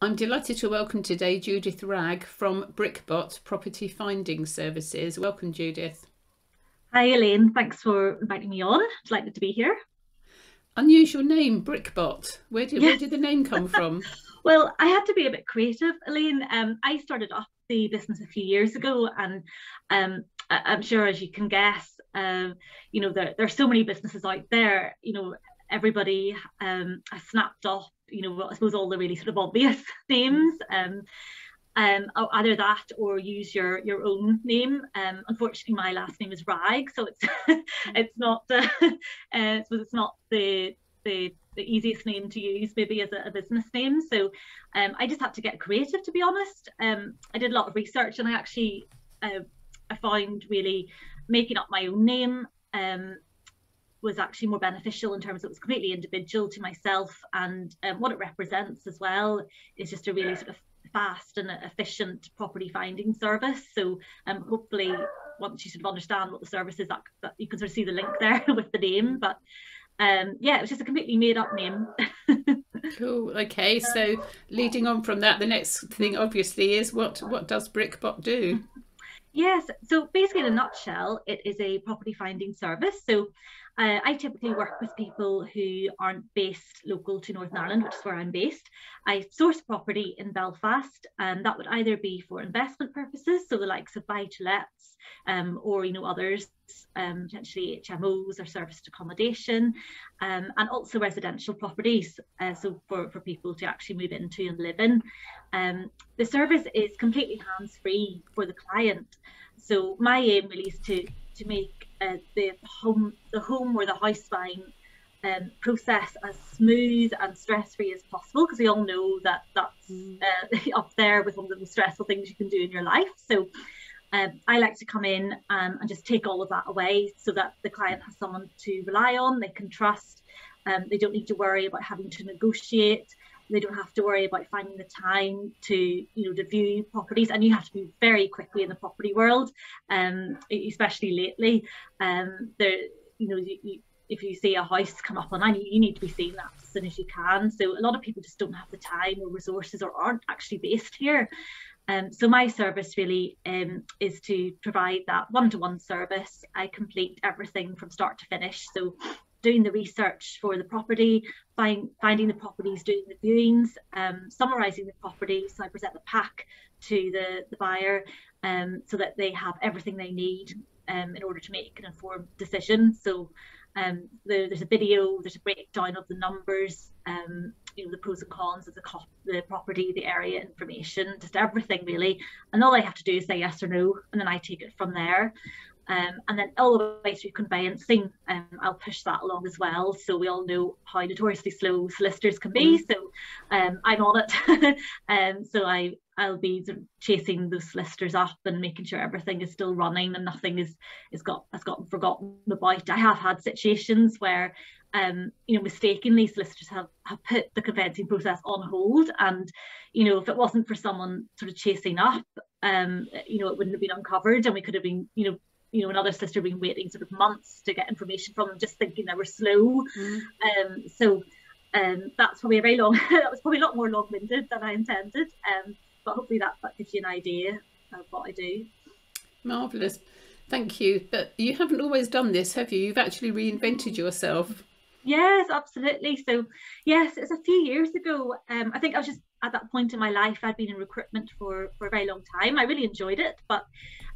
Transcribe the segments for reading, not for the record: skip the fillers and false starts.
I'm delighted to welcome today Judith Ragg from Brickbot Property Finding Services. Welcome, Judith. Hi Elaine, thanks for inviting me on. Delighted to be here. Unusual name, Brickbot. Where Yes. did the name come from? Well, I had to be a bit creative, Elaine. I started off the business a few years ago, and I'm sure, as you can guess, there's so many businesses out there. Everybody has snapped off, I suppose all the really sort of obvious names. Either that or use your own name. Unfortunately, my last name is Ragg, so it's it's not I suppose it's not the easiest name to use maybe as a business name. So I just had to get creative, to be honest. I did a lot of research, and I found really making up my own name was actually more beneficial in terms of it was completely individual to myself, and what it represents as well is just a really sort of fast and efficient property finding service. So hopefully once you sort of understand what the service is, that you can sort of see the link there with the name. But yeah, it was just a completely made up name. Cool. Okay, so leading on from that, the next thing obviously is what does Brickbot do? Yes, so basically in a nutshell, it is a property finding service. So I typically work with people who aren't based local to Northern Ireland, which is where I'm based. I source property in Belfast, and that would either be for investment purposes, so the likes of buy-to-lets, or others, potentially HMOs or serviced accommodation, and also residential properties, so for people to actually move into and live in. The service is completely hands-free for the client. So my aim really is to make the home or the house buying process as smooth and stress-free as possible, because we all know that that's up there with one of the most stressful things you can do in your life. So I like to come in and just take all of that away, so that the client has someone to rely on, they can trust. They don't need to worry about having to negotiate. They don't have to worry about finding the time to view properties, and you have to move very quickly in the property world, especially lately. If you see a house come up online, you need to be seeing that as soon as you can. So a lot of people just don't have the time or resources, or aren't actually based here. So my service really is to provide that one-to-one service. I complete everything from start to finish. So doing the research for the property, finding the properties, doing the viewings, summarising the property. So I present the pack to the buyer, so that they have everything they need in order to make an informed decision. So there's a video, there's a breakdown of the numbers, the pros and cons of the property, the area information, just everything really. And all I have to do is say yes or no, and then I take it from there. And then all the way through conveyancing, I'll push that along as well. So we all know how notoriously slow solicitors can be. So I'm on it. So I'll be sort of chasing those solicitors up and making sure everything is still running and nothing has gotten forgotten about. I have had situations where mistakenly solicitors have put the conveyancing process on hold, and if it wasn't for someone sort of chasing up, it wouldn't have been uncovered, and we could have been another solicitor been waiting sort of months to get information from them, just thinking they were slow. So that's probably a very long that was probably a lot more long-winded than I intended, but hopefully that gives you an idea of what I do. Marvellous, thank you. But you haven't always done this, have you? You've actually reinvented yourself. Yes, absolutely. So yes, it's a few years ago. I think I was just at that point in my life. I'd been in recruitment for a very long time. I really enjoyed it, but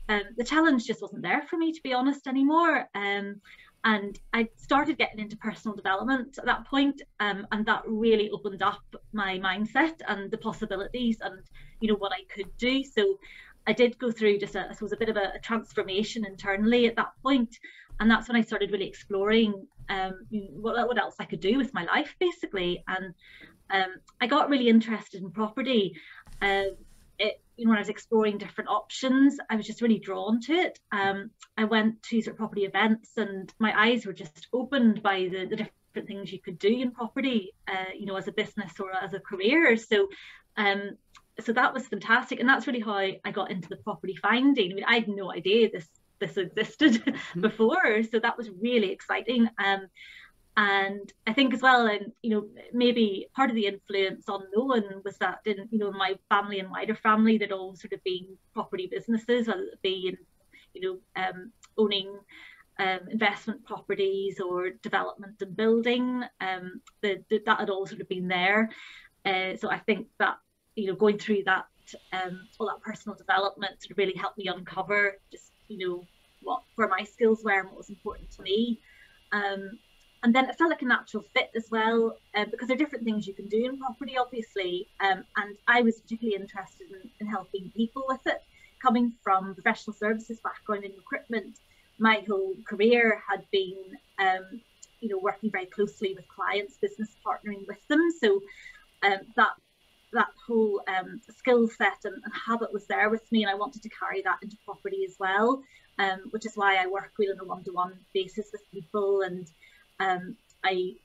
the challenge just wasn't there for me, to be honest, anymore. And I started getting into personal development at that point, and that really opened up my mindset and the possibilities, and what I could do. So I did go through just I suppose a bit of a transformation internally at that point, and that's when I started really exploring what else I could do with my life, basically. And I got really interested in property. When I was exploring different options, I was just really drawn to it. I went to sort of property events, and my eyes were just opened by the different things you could do in property, as a business or as a career. So that was fantastic, and that's really how I got into the property finding. I mean, I had no idea this existed before, so that was really exciting. And I think as well, and maybe part of the influence unknown was that in my family and wider family, they'd all sort of been property businesses, whether it be in owning investment properties or development and building. That had all sort of been there. So I think that going through that all that personal development sort of really helped me uncover just where my skills were and what was important to me. And then it felt like a natural fit as well, because there are different things you can do in property, obviously. And I was particularly interested in helping people with it. Coming from professional services background in recruitment, my whole career had been, working very closely with clients, business partnering with them. So that whole skill set and habit was there with me, and I wanted to carry that into property as well, which is why I work really on a one-to-one basis with people. And I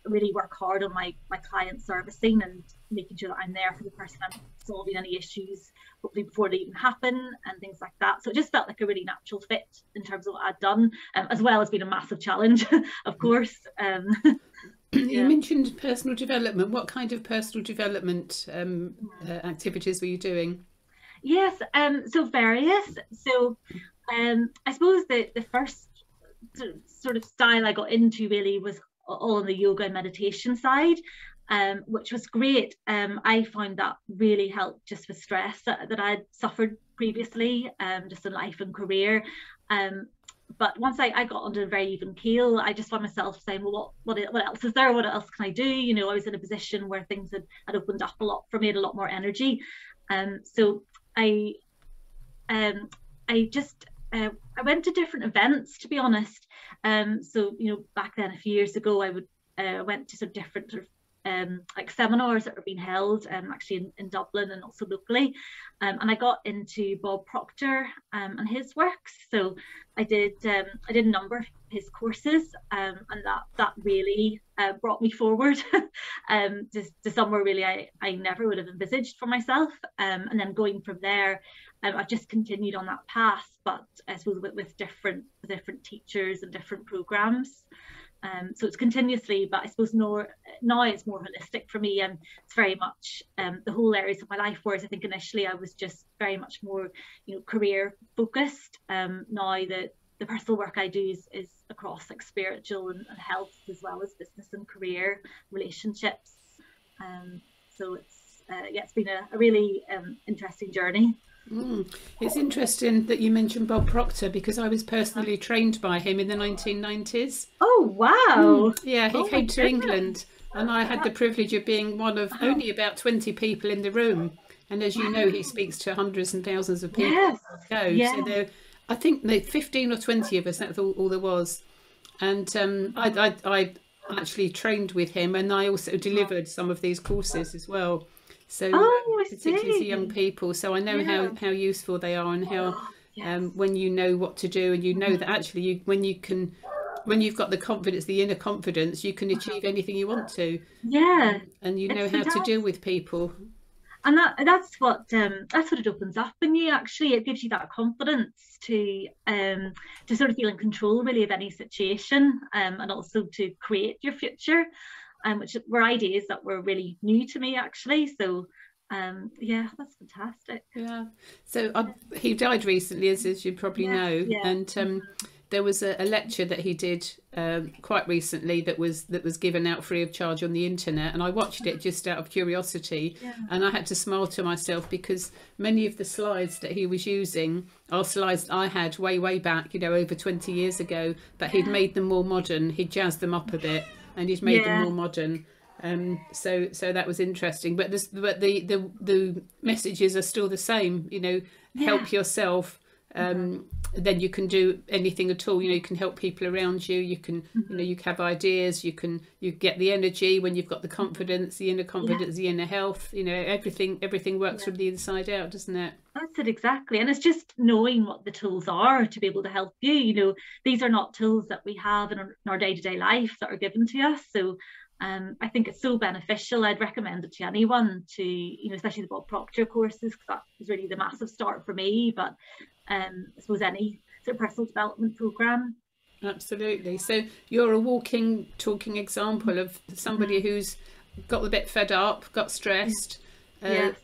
really work hard on my client servicing and making sure that I'm there for the person, I'm solving any issues hopefully before they even happen and things like that. So it just felt like a really natural fit in terms of what I'd done, as well as being a massive challenge, of course. You mentioned personal development. What kind of personal development activities were you doing? Yes, so various. So I suppose the first sort of style I got into really was all on the yoga and meditation side, which was great. I found that really helped just with stress that I'd suffered previously, just in life and career. But once I got under a very even keel, I just found myself saying, well, what else is there? What else can I do? I was in a position where things had opened up a lot for me, had a lot more energy. So I went to different events, to be honest. So back then, a few years ago, I went to some different like seminars that were being held actually in Dublin and also locally, and I got into Bob Proctor and his works. So I did a number of his courses, and that really brought me forward to somewhere really I never would have envisaged for myself. And then going from there, I've just continued on that path, but I suppose with different teachers and different programs. So it's continuously, but I suppose now it's more holistic for me, and it's very much the whole areas of my life, whereas I think initially I was just very much more career focused. Now the personal work I do is across like spiritual and health, as well as business and career relationships. So it's been a really interesting journey. It's interesting that you mentioned Bob Proctor, because I was personally trained by him in the 1990s. Oh wow! Yeah, he came to England, and I had the privilege of being one of only about 20 people in the room. And as you know, he speaks to hundreds and thousands of people. Yes. So there, I think 15 or 20 of us, that's all there was. And I actually trained with him, and I also delivered some of these courses as well. So particularly to young people, so I know how useful they are, and how when you know what to do, and you know that actually when you've got the confidence, the inner confidence, you can achieve anything you want to. And you know how to deal with people. And that's what it opens up in you. Actually, it gives you that confidence to sort of feel in control really of any situation, and also to create your future. Which were ideas that were really new to me, actually. So that's fantastic. So he died recently, as you probably know. And there was a lecture that he did quite recently that was given out free of charge on the internet, and I watched it just out of curiosity. And I had to smile to myself, because many of the slides that he was using are slides that I had way back, over 20 years ago, but he'd made them more modern. He'd jazzed them up a bit, and he's made them more modern. So that was interesting. But the messages are still the same. Help yourself. Then you can do anything at all. You can help people around you. You can, you have ideas. You get the energy when you've got the confidence, the inner confidence, the inner health. Everything works from the inside out, doesn't it? That's it, exactly. And it's just knowing what the tools are to be able to help you. These are not tools that we have in our day-to-day life that are given to us. So I think it's so beneficial. I'd recommend it to anyone, to especially the Bob Proctor courses, because that was really the massive start for me. But I suppose any sort of personal development program. Absolutely. So you're a walking, talking example of somebody who's got a bit fed up, got stressed,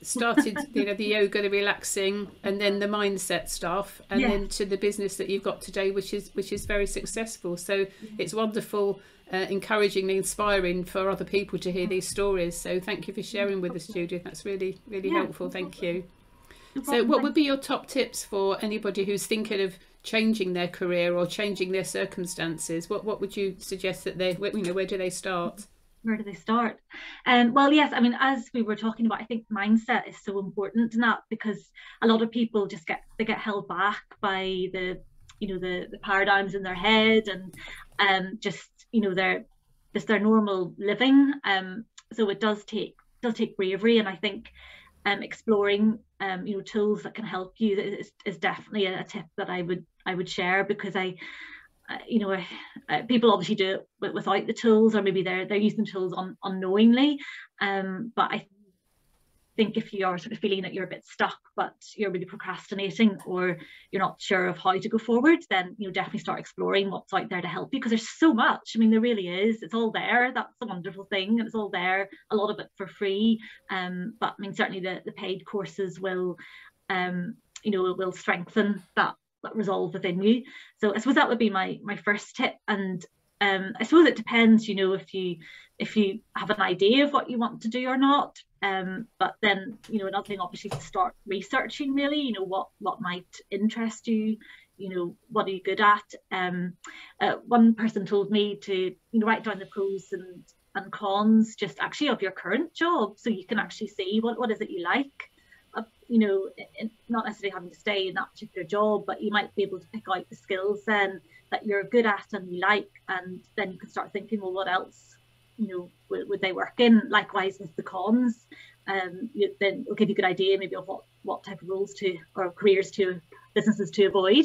started, you know, the yoga, the relaxing, and then the mindset stuff, and then to the business that you've got today, which is very successful. So it's wonderful, encouraging, inspiring for other people to hear these stories. So thank you for sharing with us, Judith. That's really, really helpful. Thank you. So what would be your top tips for anybody who's thinking of changing their career or changing their circumstances? What would you suggest that they, you know, where do they start? Where do they start? Well, yes, I mean, as we were talking about, I think mindset is so important in that, because a lot of people just get held back by the, you know, the paradigms in their head, and just, you know, their normal living. So it does take bravery, and I think exploring you know, tools that can help you is definitely a tip that I would share, because you know, people obviously do it without the tools, or maybe they're using tools unknowingly, but I think if you are sort of feeling that you're a bit stuck, but you're really procrastinating, or you're not sure of how to go forward, then, you know, definitely start exploring what's out there to help you, because there's so much. I mean, there really is. It's all there. That's the wonderful thing, and it's all there, a lot of it for free, but I mean, certainly the paid courses will you know, will strengthen that resolve within you. So I suppose that would be my first tip. And I suppose it depends, you know, if you have an idea of what you want to do or not, but then, you know, another thing obviously is to start researching, really, you know, what might interest you, you know, what are you good at. One person told me to, you know, write down the pros and cons just actually of your current job, so you can actually see what is it you like. You know, not necessarily having to stay in that particular job, but you might be able to pick out the skills then that you're good at and you like, and then you can start thinking, well, what else, you know, would they work in? Likewise with the cons, then it'll give you a good idea maybe of what type of roles to, or careers to, businesses to avoid.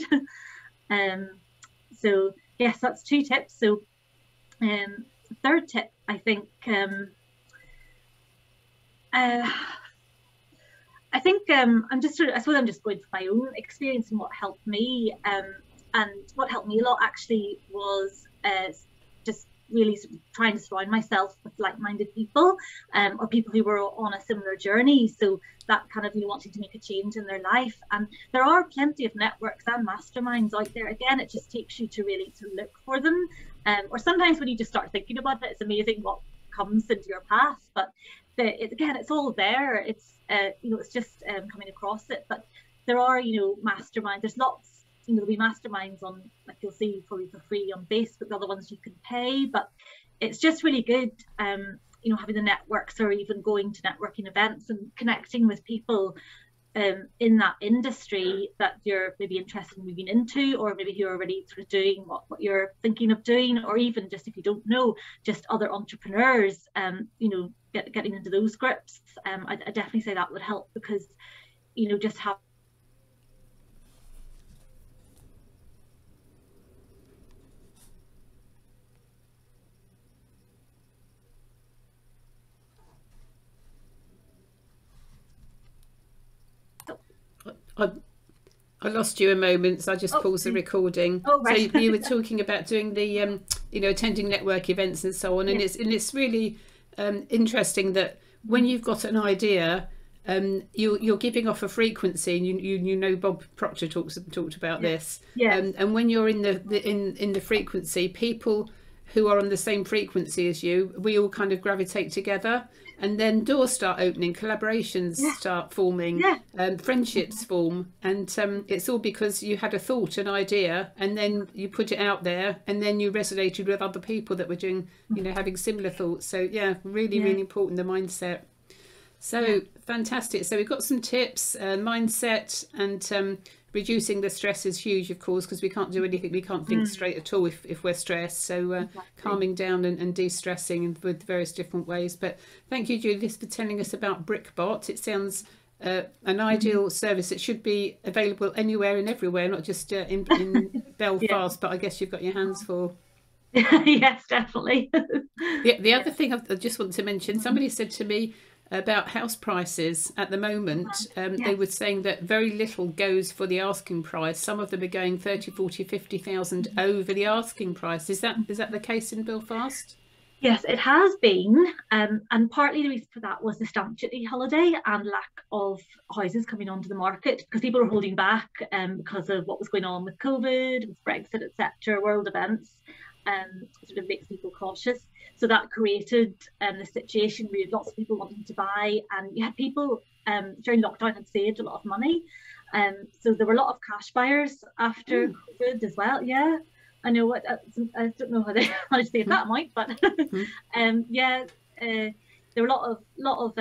So yes, that's 2 tips. So third tip, I think, I think I'm just going from my own experience and what helped me, and what helped me a lot actually was just really trying to surround myself with like-minded people, or people who were on a similar journey. So that kind of, you know, wanting to make a change in their life. And there are plenty of networks and masterminds out there. Again, it just takes you to really look for them, or sometimes when you just start thinking about it, it's amazing what comes into your path. But again, it's all there. It's you know, it's just coming across it. But there are, you know, masterminds. There's lots, you know, there'll be masterminds on, like, you'll see probably for free on Facebook, other ones you can pay, but it's just really good, you know, having the networks, or even going to networking events and connecting with people in that industry that you're maybe interested in moving into, or maybe who are already sort of doing what you're thinking of doing, or even just, if you don't know, just other entrepreneurs, you know, getting into those groups. I definitely say that would help, because, you know, just have I lost you a moment, so I just paused the recording. Oh, right. So you were talking about doing the you know, attending network events and so on, and it's really interesting that when you've got an idea, you're giving off a frequency, and you know Bob Proctor talked about this. And when you're in the frequency, people who are on the same frequency as you, we all kind of gravitate together, and then doors start opening, collaborations start forming, friendships form, and it's all because you had a thought, an idea, and then you put it out there, and then you resonated with other people that were doing, you know, having similar thoughts. So yeah, really important, the mindset. So fantastic. So we've got some tips, mindset, and reducing the stress is huge, of course, because we can't do anything, we can't think straight at all if we're stressed. So calming down and de-stressing with various different ways. But thank you, Judith, for telling us about Brickbot. It sounds an ideal service. It should be available anywhere and everywhere, not just in Belfast, but I guess you've got your hands full. Yes, definitely. The other thing I just want to mention, somebody said to me, about house prices at the moment. They were saying that very little goes for the asking price. Some of them are going 30, 40, 50,000 over the asking price. Is that the case in Belfast? Yes, it has been, and partly the reason for that was the stamp duty holiday and lack of houses coming onto the market, because people were holding back because of what was going on with COVID, with Brexit, etc., world events, sort of makes people cautious. So that created the situation where you had lots of people wanting to buy, and you had people during lockdown had saved a lot of money, so there were a lot of cash buyers after COVID as well. Yeah. I know what I don't know how to say that might, but there were a lot of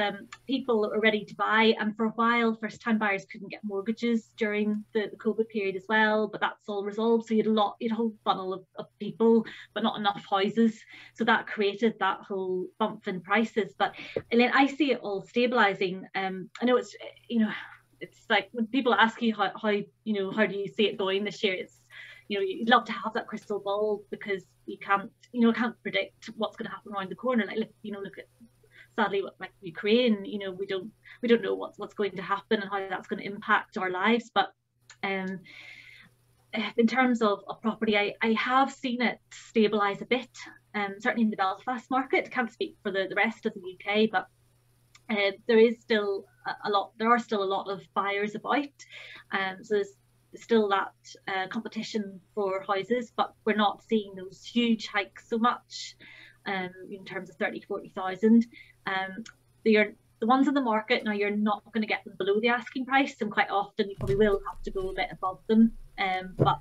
people that were ready to buy, and for a while, first-time buyers couldn't get mortgages during the COVID period as well. But that's all resolved. So you had a whole funnel of people, but not enough houses. So that created that whole bump in prices. But Elaine, I see it all stabilising. I know it's it's like when people ask you how do you see it going this year, it's you'd love to have that crystal ball, because you can't predict what's going to happen around the corner. Like look at sadly what, like, Ukraine. We don't know what's going to happen and how that's going to impact our lives. But in terms of property, I have seen it stabilise a bit. Certainly in the Belfast market. Can't speak for the rest of the UK, but there is still there are still a lot of buyers about. So there's still that competition for houses, but we're not seeing those huge hikes so much in terms of 30 to 40,000. The ones on the market now, you're not going to get them below the asking price, and quite often you probably will have to go a bit above them, but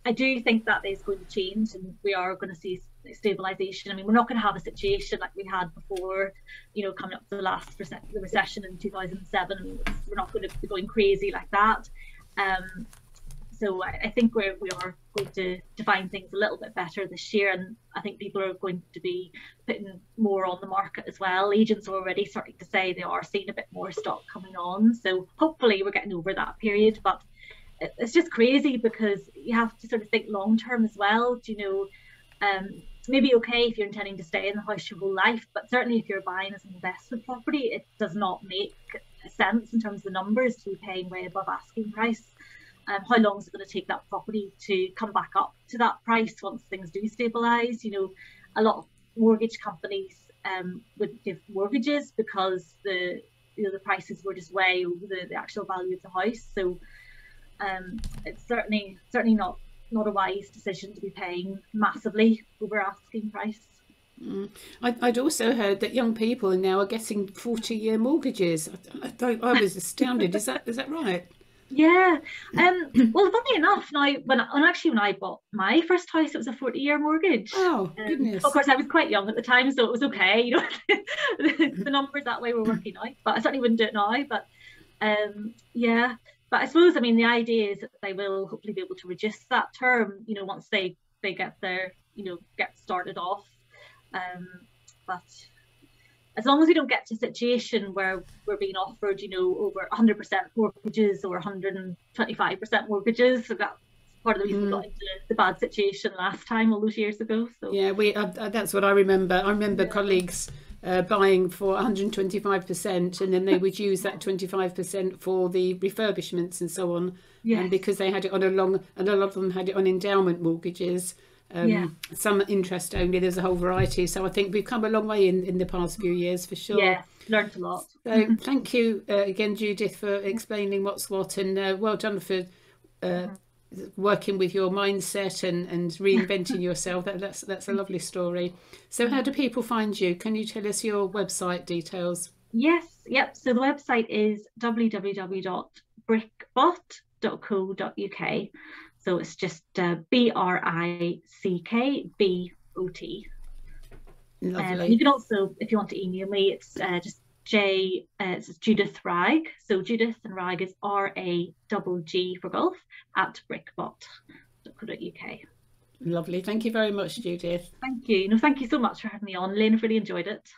I do think that is going to change, and we are going to see stabilisation. I mean, we're not going to have a situation like we had before, coming up to the recession in 2007. I mean, we're not going to be going crazy like that. So I think we are going to find things a little bit better this year, and I think people are going to be putting more on the market as well. Agents are already starting to say they are seeing a bit more stock coming on, so hopefully we're getting over that period. But it's just crazy, because you have to sort of think long term as well. Maybe okay if you're intending to stay in the house your whole life, but certainly if you're buying as an investment property, it does not make sense in terms of the numbers to be paying way above asking price. How long is it going to take that property to come back up to that price once things do stabilise? A lot of mortgage companies would give mortgages because the prices were just way over the actual value of the house. So it's certainly not a wise decision to be paying massively over asking price. I'd also heard that young people now are getting 40-year mortgages. I was astounded. Is that right? Yeah. Well, funny enough, now when I bought my first house, it was a 40-year mortgage. Oh, goodness. Of course, I was quite young at the time, so it was okay. The numbers that way were working out, but I certainly wouldn't do it now. But yeah. But I suppose, the idea is that they will hopefully be able to reduce that term, once they get get started off. But as long as we don't get to a situation where we're being offered, over 100% mortgages or 125% mortgages, so that's part of the reason we got into the bad situation last time all those years ago. So yeah, that's what I remember. I remember colleagues buying for 125%, and then they would use that 25% for the refurbishments and so on. Yes. And because they had it on and a lot of them had it on endowment mortgages. Some interest only. There's a whole variety. So I think we've come a long way in the past few years, for sure. Yeah, learned a lot. So thank you again, Judith, for explaining what's what, and well done for working with your mindset and reinventing yourself. That's a lovely story. So how do people find you? Can you tell us your website details? Yes, yep. So the website is www.brickbot.co.uk. So it's just BRICKBOT. Lovely. You can also, if you want to email me, it's just it's Judith Ragg. So Judith and Ragg is RAGG for golf @brickbot.co.uk. Lovely. Thank you very much, Judith. Thank you. Thank you so much for having me on, Elaine. I've really enjoyed it.